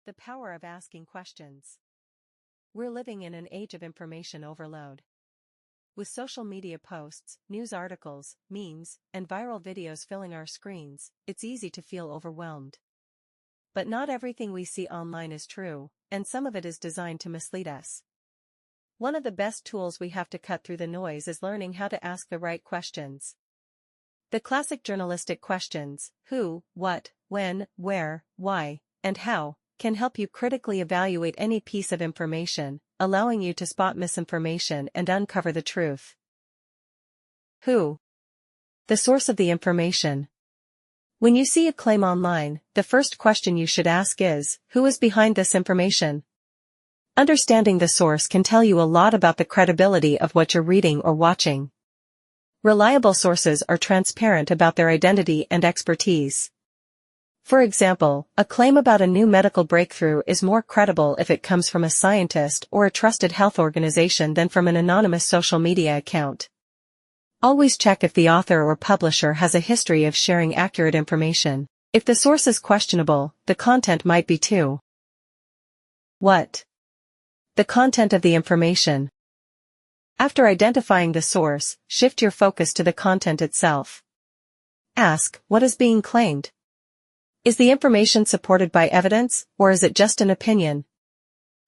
The power of asking questions. We're living in an age of information overload. With social media posts, news articles, memes, and viral videos filling our screens, it's easy to feel overwhelmed. But not everything we see online is true, and some of it is designed to mislead us. One of the best tools we have to cut through the noise is learning how to ask the right questions. The classic journalistic questions, who, what, when, where, why, and how, can help you critically evaluate any piece of information, allowing you to spot misinformation and uncover the truth. Who? The source of the information. When you see a claim online, the first question you should ask is, who is behind this information? Understanding the source can tell you a lot about the credibility of what you're reading or watching. Reliable sources are transparent about their identity and expertise. For example, a claim about a new medical breakthrough is more credible if it comes from a scientist or a trusted health organization than from an anonymous social media account. Always check if the author or publisher has a history of sharing accurate information. If the source is questionable, the content might be too. What? The content of the information. After identifying the source, shift your focus to the content itself. Ask, what is being claimed? Is the information supported by evidence, or is it just an opinion?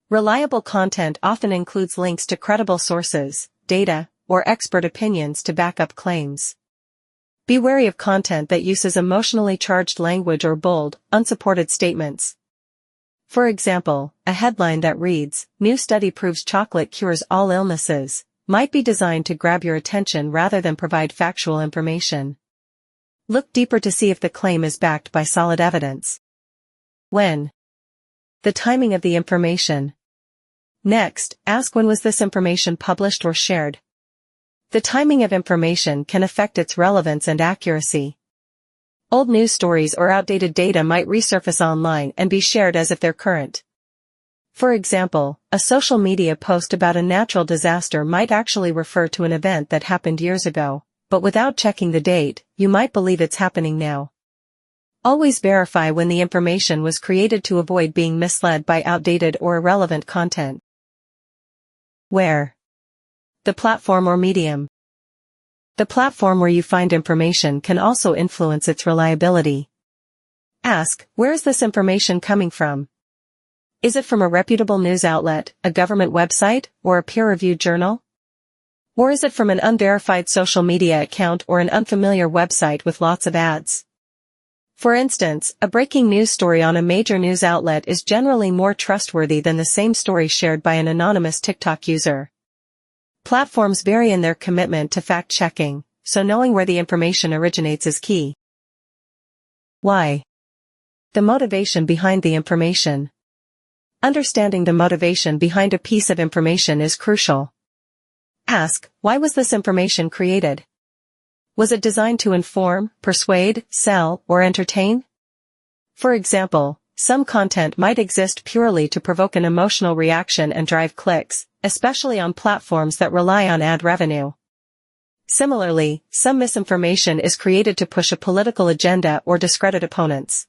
Reliable content often includes links to credible sources, data, or expert opinions to back up claims. Be wary of content that uses emotionally charged language or bold, unsupported statements. For example, a headline that reads, "New study proves chocolate cures all illnesses," might be designed to grab your attention rather than provide factual information. Look deeper to see if the claim is backed by solid evidence. When? The timing of the information. Next, ask when was this information published or shared. The timing of information can affect its relevance and accuracy. Old news stories or outdated data might resurface online and be shared as if they're current. For example, a social media post about a natural disaster might actually refer to an event that happened years ago, but without checking the date, you might believe it's happening now. Always verify when the information was created to avoid being misled by outdated or irrelevant content. Where? The platform or medium. The platform where you find information can also influence its reliability. Ask, where is this information coming from? Is it from a reputable news outlet, a government website, or a peer-reviewed journal? Or is it from an unverified social media account or an unfamiliar website with lots of ads? For instance, a breaking news story on a major news outlet is generally more trustworthy than the same story shared by an anonymous TikTok user. Platforms vary in their commitment to fact-checking, so knowing where the information originates is key. Why? The motivation behind the information. Understanding the motivation behind a piece of information is crucial. Ask, why was this information created? Was it designed to inform, persuade, sell, or entertain? For example, some content might exist purely to provoke an emotional reaction and drive clicks, especially on platforms that rely on ad revenue. Similarly, some misinformation is created to push a political agenda or discredit opponents.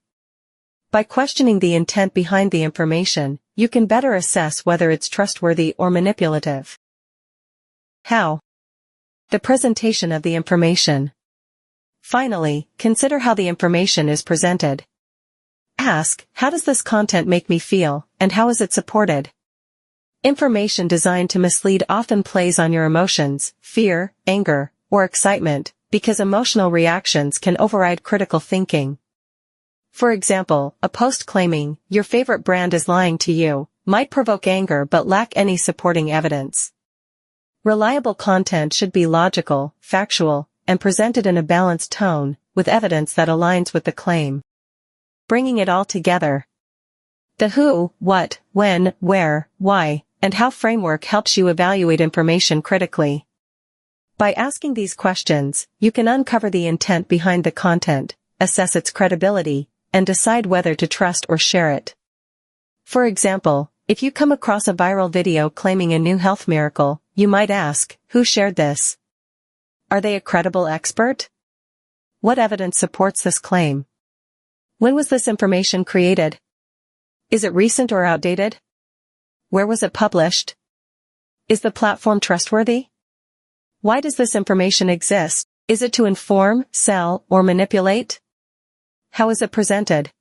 By questioning the intent behind the information, you can better assess whether it's trustworthy or manipulative. How? The presentation of the information. Finally, consider how the information is presented. Ask, how does this content make me feel, and how is it supported? Information designed to mislead often plays on your emotions, fear, anger, or excitement, because emotional reactions can override critical thinking. For example, a post claiming, "Your favorite brand is lying to you," might provoke anger but lack any supporting evidence. Reliable content should be logical, factual, and presented in a balanced tone, with evidence that aligns with the claim. Bringing it all together. The who, what, when, where, why, and how framework helps you evaluate information critically. By asking these questions, you can uncover the intent behind the content, assess its credibility, and decide whether to trust or share it. For example, if you come across a viral video claiming a new health miracle, you might ask, who shared this? Are they a credible expert? What evidence supports this claim? When was this information created? Is it recent or outdated? Where was it published? Is the platform trustworthy? Why does this information exist? Is it to inform, sell, or manipulate? How is it presented?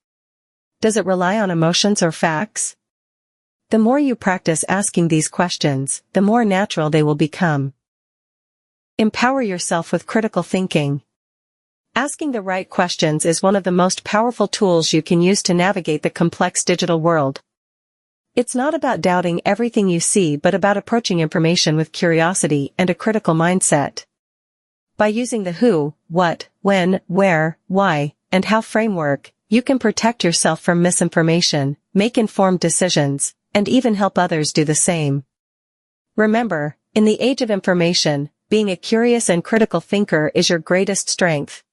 Does it rely on emotions or facts? The more you practice asking these questions, the more natural they will become. Empower yourself with critical thinking. Asking the right questions is one of the most powerful tools you can use to navigate the complex digital world. It's not about doubting everything you see but about approaching information with curiosity and a critical mindset. By using the who, what, when, where, why, and how framework, you can protect yourself from misinformation, make informed decisions, and even help others do the same. Remember, in the age of information, being a curious and critical thinker is your greatest strength.